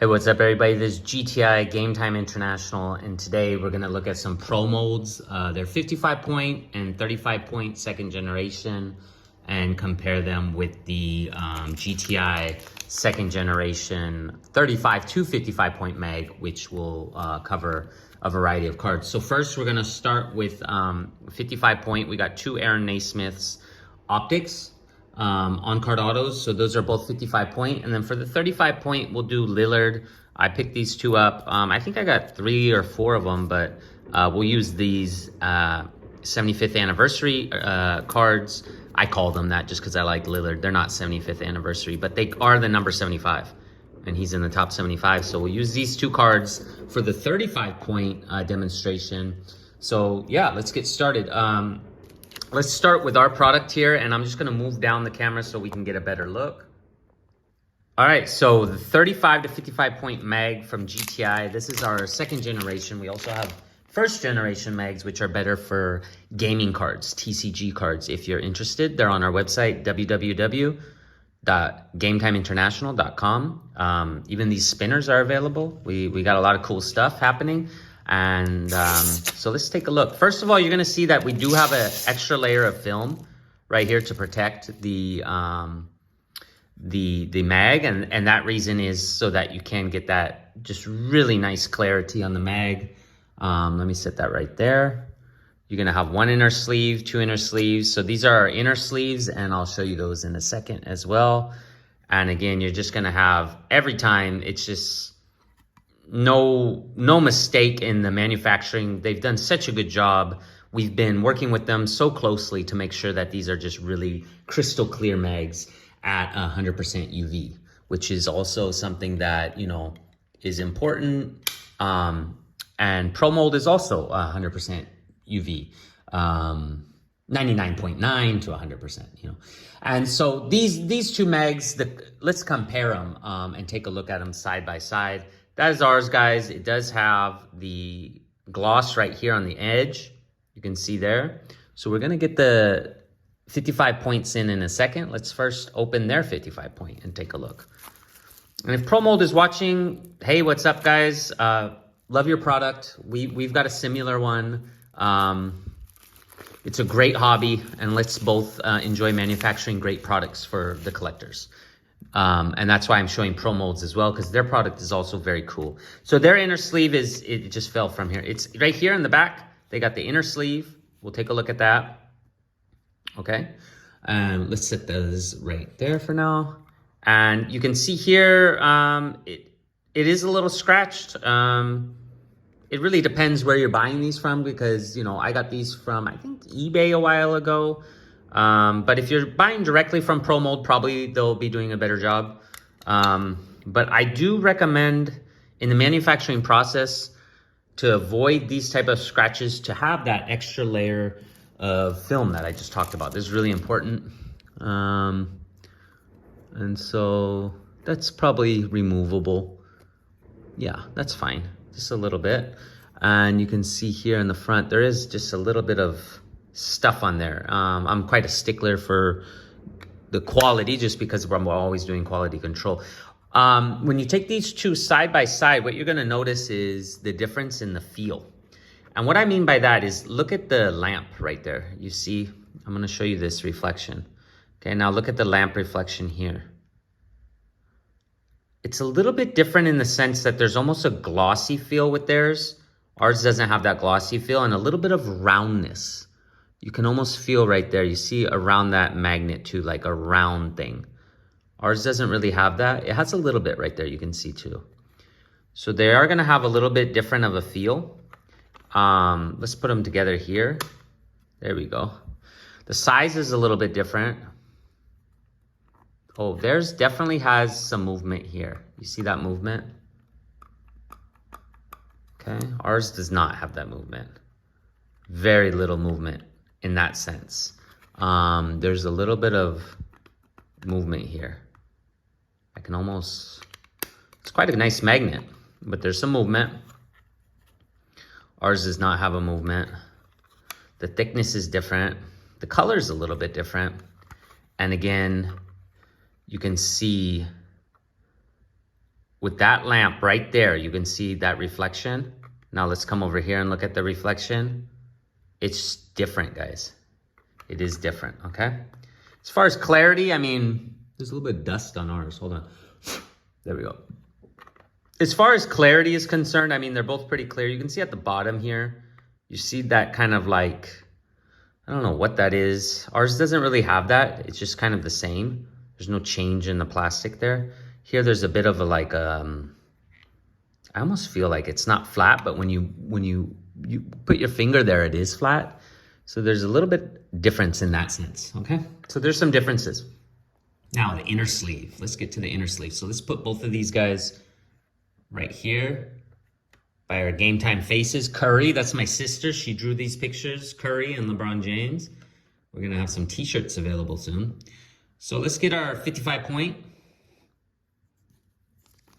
Hey, what's up everybody? This is GTI Game Time International, and today we're gonna look at some Pro Molds. They're 55 point and 35 point second generation, and compare them with the GTI second generation 35 to 55 point mag, which will cover a variety of cards. So first we're gonna start with 55 point. We got two Aaron Naismith's optics. On-card autos, so those are both 55 point. And then for the 35 point, we'll do Lillard. I picked these two up. I think I got 3 or 4 of them, but we'll use these 75th anniversary cards. I call them that just because I like Lillard. They're not 75th anniversary, but they are the number 75, and he's in the top 75. So we'll use these two cards for the 35 point demonstration. So yeah, let's get started. Let's start with our product here, and I'm just gonna move down the camera so we can get a better look. All right, so the 35 to 55 point mag from GTI. This is our second generation. We also have first generation mags, which are better for gaming cards, TCG cards. If you're interested, they're on our website, www.gametimeinternational.com. Even these spinners are available. We got a lot of cool stuff happening. And so let's take a look. First of all, you're gonna see that we do have an extra layer of film right here to protect the mag, and that reason is so that you can get that just really nice clarity on the mag. Let me set that right there. You're gonna have one inner sleeve, 2 inner sleeves. So these are our inner sleeves, and I'll show you those in a second as well. And again, you're just gonna have, every time, it's just no mistake in the manufacturing. They've done such a good job. We've been working with them so closely to make sure that these are just really crystal clear mags at 100% UV, which is also something that, you know, is important. And Promold is also 100% UV, 99.9 to 100%, you know. And so these two mags, let's compare them and take a look at them side by side. That is ours, guys. It does have the gloss right here on the edge. You can see there. So we're gonna get the 55 points in a second. Let's first open their 55 point and take a look. And if Promold is watching, hey, what's up, guys? Love your product. We've got a similar one. It's a great hobby, and let's both enjoy manufacturing great products for the collectors. And that's why I'm showing Promolds as well, because their product is also very cool. So their inner sleeve it just fell from here. It's right here in the back. They got the inner sleeve. We'll take a look at that. Okay. Let's set those right there for now. And you can see here, it is a little scratched. It really depends where you're buying these from, because, you know, I got these from, I think, eBay a while ago. But if you're buying directly from Promold, probably they'll be doing a better job. But I do recommend in the manufacturing process to avoid these type of scratches, to have that extra layer of film that I just talked about. This is really important. And so that's probably removable. Yeah, that's fine. Just a little bit. And you can see here in the front, there is just a little bit of stuff on there. I'm quite a stickler for the quality, just because I'm always doing quality control. When you take these two side by side, what you're gonna notice is the difference in the feel. And what I mean by that is, look at the lamp right there. You see, I'm gonna show you this reflection. Okay, now look at the lamp reflection here. It's a little bit different in the sense that there's almost a glossy feel with theirs. Ours doesn't have that glossy feel, and a little bit of roundness. You can almost feel right there. You see around that magnet too, like a round thing. Ours doesn't really have that. It has a little bit right there, you can see too. So they are gonna have a little bit different of a feel. Let's put them together here. There we go. The size is a little bit different. Oh, theirs definitely has some movement here. You see that movement? Okay, ours does not have that movement. Very little movement in that sense. There's a little bit of movement here. I can almost, it's quite a nice magnet, but there's some movement. Ours does not have a movement. The thickness is different. The color is a little bit different. And again, you can see with that lamp right there, you can see that reflection. Now let's come over here and look at the reflection. It's different, guys. It is different, okay? As far as clarity, I mean, there's a little bit of dust on ours. Hold on. There we go. As far as clarity is concerned, I mean, they're both pretty clear. You can see at the bottom here, you see that kind of like, I don't know what that is. Ours doesn't really have that. It's just kind of the same. There's no change in the plastic there. Here, there's a bit of a like, I almost feel like it's not flat, but when you put your finger there, it is flat. So there's a little bit difference in that sense, okay? So there's some differences. Now the inner sleeve, let's get to the inner sleeve. So let's put both of these guys right here by our Game Time faces. Curry, that's my sister. She drew these pictures, Curry and LeBron James. We're gonna have some t-shirts available soon. So let's get our 55 point.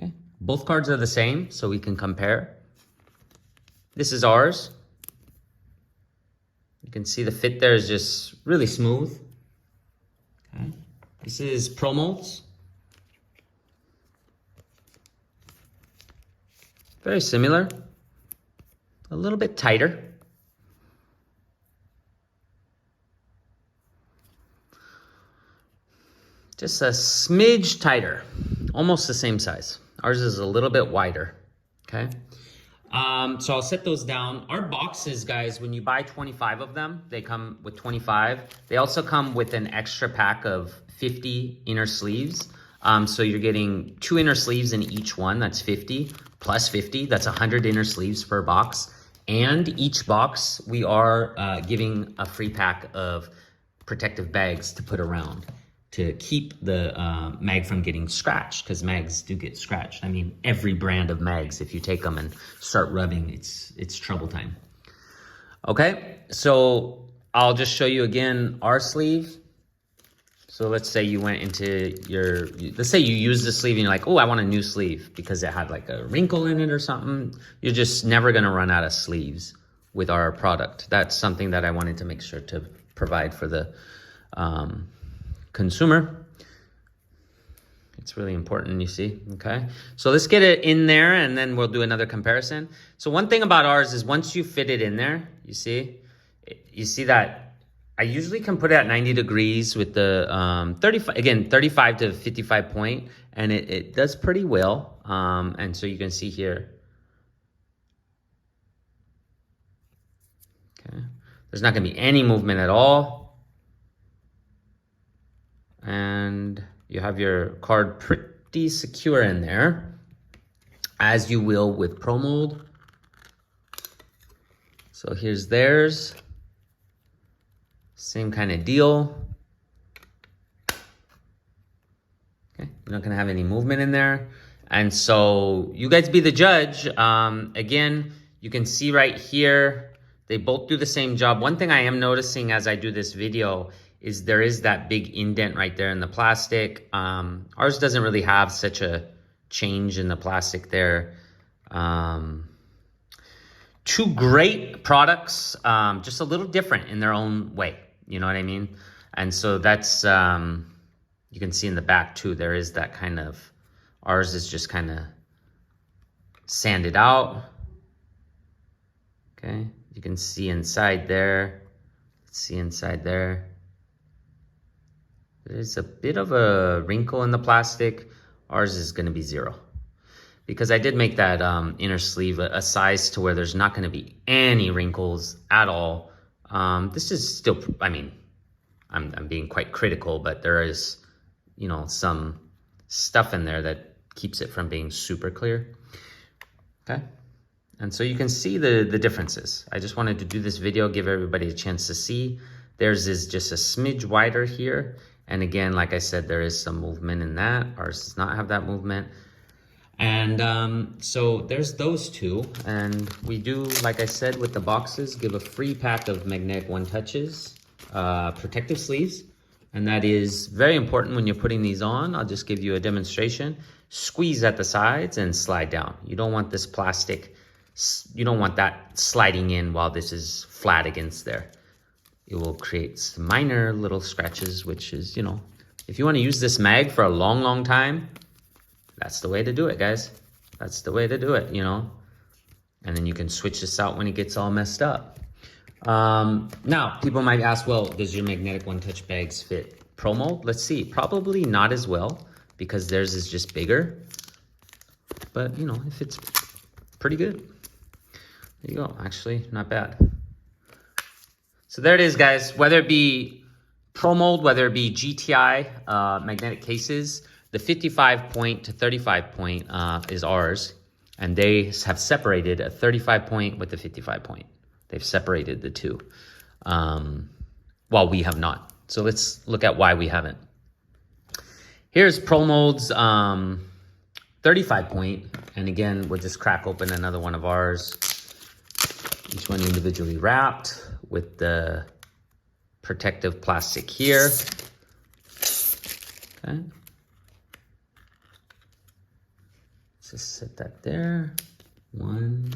Okay, both cards are the same, so we can compare. This is ours. You can see the fit there is just really smooth. Okay. This is Promolds. Very similar. A little bit tighter. Just a smidge tighter. Almost the same size. Ours is a little bit wider. Okay. So I'll set those down. Our boxes, guys, when you buy 25 of them, they come with 25. They also come with an extra pack of 50 inner sleeves. So you're getting 2 inner sleeves in each one. That's 50 plus 50. That's 100 inner sleeves per box. And each box, we are giving a free pack of protective bags to put around to keep the mag from getting scratched, because mags do get scratched. I mean, every brand of mags, if you take them and start rubbing, it's trouble time. Okay, so I'll just show you again our sleeve. So let's say you went into let's say you use the sleeve and you're like, oh, I want a new sleeve because it had like a wrinkle in it or something. You're just never gonna run out of sleeves with our product. That's something that I wanted to make sure to provide for the consumer. It's really important, you see, okay? So let's get it in there and then we'll do another comparison. So one thing about ours is once you fit it in there, you see that I usually can put it at 90 degrees with the 35 to 55 point, and it does pretty well. And so you can see here, okay, there's not gonna be any movement at all. And you have your card pretty secure in there, as you will with Promold. So here's theirs. Same kind of deal. Okay, you're not gonna have any movement in there. And so you guys be the judge. Again, you can see right here, they both do the same job. One thing I am noticing as I do this video is there is that big indent right there in the plastic. Ours doesn't really have such a change in the plastic there. 2 great products, just a little different in their own way. You know what I mean? And so that's, you can see in the back too, there is that kind of, ours is just kind of sanded out. Okay, you can see inside there. Let's see inside there. There's a bit of a wrinkle in the plastic. Ours is gonna be 0. Because I did make that inner sleeve a size to where there's not gonna be any wrinkles at all. This is still, I mean, I'm being quite critical, but there is, you know, some stuff in there that keeps it from being super clear. Okay, and so you can see the differences. I just wanted to do this video, give everybody a chance to see. Theirs is just a smidge wider here. And again, like I said, there is some movement in that. Ours does not have that movement. And so there's those 2. And we do, like I said, with the boxes, give a free pack of magnetic one-touches, protective sleeves. And that is very important when you're putting these on. I'll just give you a demonstration. Squeeze at the sides and slide down. You don't want this plastic, you don't want that sliding in while this is flat against there. It will create some minor little scratches, which is, you know, if you want to use this mag for a long, long time, That's the way to do it, guys. That's the way to do it, you know. And then you can switch this out when it gets all messed up. Now, people might ask, well, does your magnetic one-touch bags fit Promold? Let's see. Probably not as well because theirs is just bigger. But, you know, if it's pretty good. There you go. Actually, not bad. So there it is, guys. Whether it be Promold, whether it be GTI magnetic cases, the 55 point to 35 point is ours. And they have separated a 35 point with the 55 point. They've separated the two, while we have not. So let's look at why we haven't. Here's Promolds 35 point. And again, we'll just crack open another one of ours. Each one individually wrapped with the protective plastic here. Okay. Just set that there. 1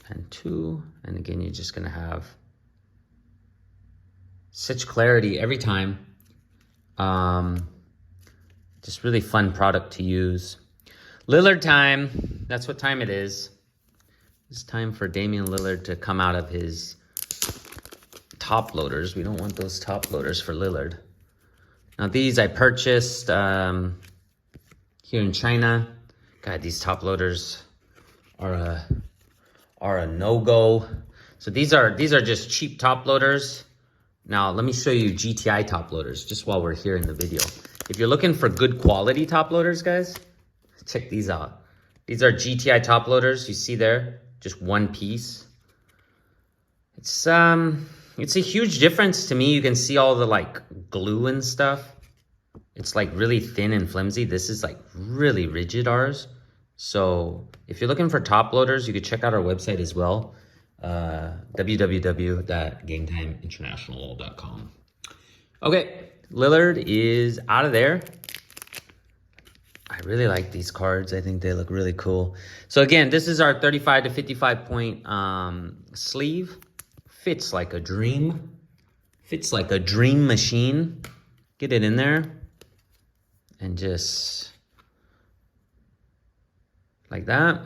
and 2. And again, you're just gonna have such clarity every time. Just really fun product to use. Lillard time. That's what time it is. It's time for Damian Lillard to come out of his top loaders. We don't want those top loaders for Lillard. Now these I purchased here in China. God, these top loaders are a no-go. So these are just cheap top loaders. Now let me show you GTI top loaders just while we're here in the video. If you're looking for good quality top loaders, guys, check these out. These are GTI top loaders. You see there, just one piece. It's a huge difference to me. You can see all the like glue and stuff. It's like really thin and flimsy. This is like really rigid, ours. So if you're looking for top loaders, you could check out our website as well. www.gametimeinternational.com. Okay, Lillard is out of there. I really like these cards. I think they look really cool. So again, this is our 35 to 55 point sleeve. Fits like a dream. Fits like a dream machine. Get it in there. And just like that.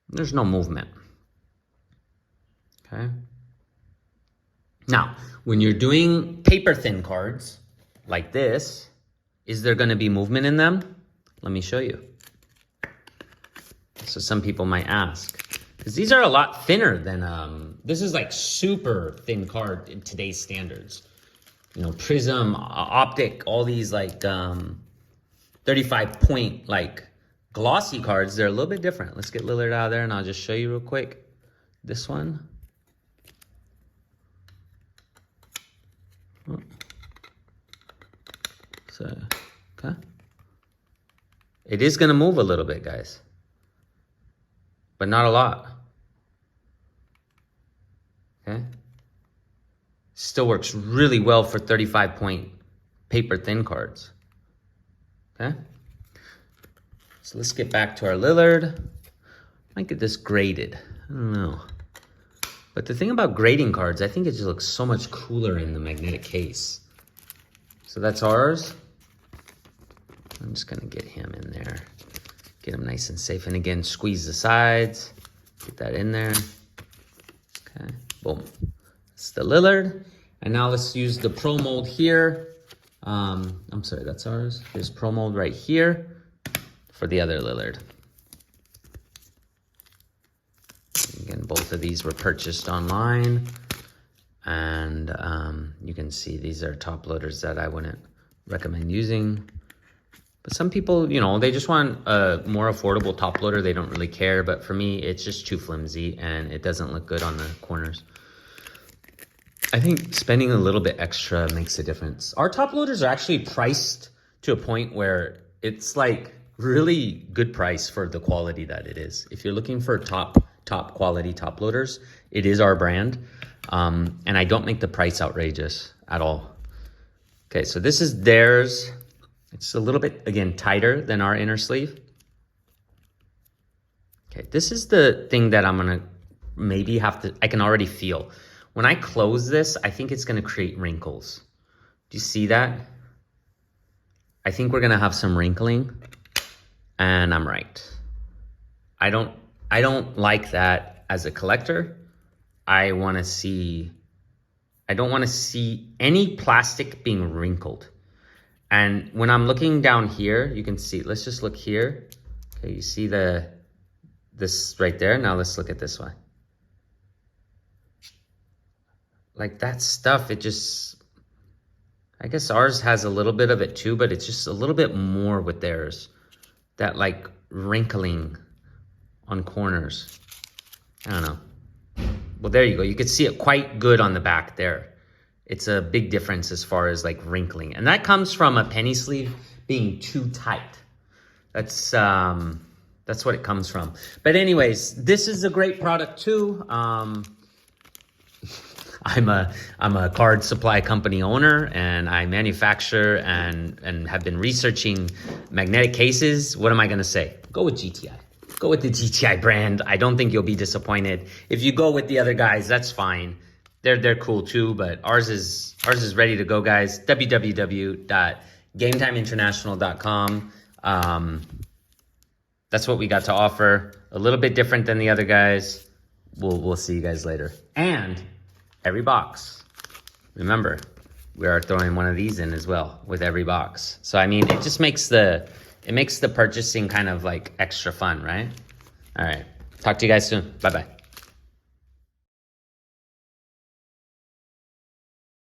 There's no movement. Okay. Now, when you're doing paper thin cards like this, is there going to be movement in them? Let me show you. So some people might ask, because these are a lot thinner than, this is like super thin card in today's standards. You know, Prism, Optic, all these like 35 point like glossy cards, they're a little bit different. Let's get Lillard out of there and I'll just show you real quick. This one. So, okay. It is going to move a little bit, guys. But not a lot. Okay. Still works really well for 35 point paper thin cards. Okay. So let's get back to our Lillard. Might get this graded. I don't know. But the thing about grading cards, I think it just looks so much cooler in the magnetic case. So that's ours. I'm just gonna get him in there. Get him nice and safe. And again, squeeze the sides. Get that in there. Okay, boom. It's the Lillard. And now let's use the Promold here. I'm sorry, that's ours. There's Promold right here for the other Lillard. Again, both of these were purchased online. And you can see these are top loaders that I wouldn't recommend using. But some people, you know, they just want a more affordable top loader. They don't really care. But for me, it's just too flimsy and it doesn't look good on the corners. I think spending a little bit extra makes a difference. Our top loaders are actually priced to a point where it's like really good price for the quality that it is. If you're looking for top quality top loaders, it is our brand. And I don't make the price outrageous at all. Okay, so this is theirs. It's a little bit, again, tighter than our inner sleeve. Okay, this is the thing that I'm gonna maybe have to, I can already feel. When I close this, I think it's gonna create wrinkles. Do you see that? I think we're gonna have some wrinkling, and I'm right. I don't like that as a collector. I don't want to see any plastic being wrinkled. And when I'm looking down here, you can see, let's just look here. Okay, you see this right there. Now let's look at this one. Like that stuff, it just, I guess ours has a little bit of it too, but it's just a little bit more with theirs. That like wrinkling on corners. I don't know. Well, there you go. You could see it quite good on the back there. It's a big difference as far as like wrinkling. And that comes from a penny sleeve being too tight. That's what it comes from. But anyways, this is a great product too. I'm a card supply company owner, and I manufacture and have been researching magnetic cases. What am I gonna say? Go with GTI. Go with the GTI brand. I don't think you'll be disappointed. If you go with the other guys, that's fine. They're cool too, but ours is ready to go, guys. www.gametimeinternational.com. That's what we got to offer. A little bit different than the other guys. We'll see you guys later. And every box, remember, we are throwing one of these in as well with every box. So I mean, it just makes the purchasing kind of like extra fun, right? All right, talk to you guys soon. Bye-bye.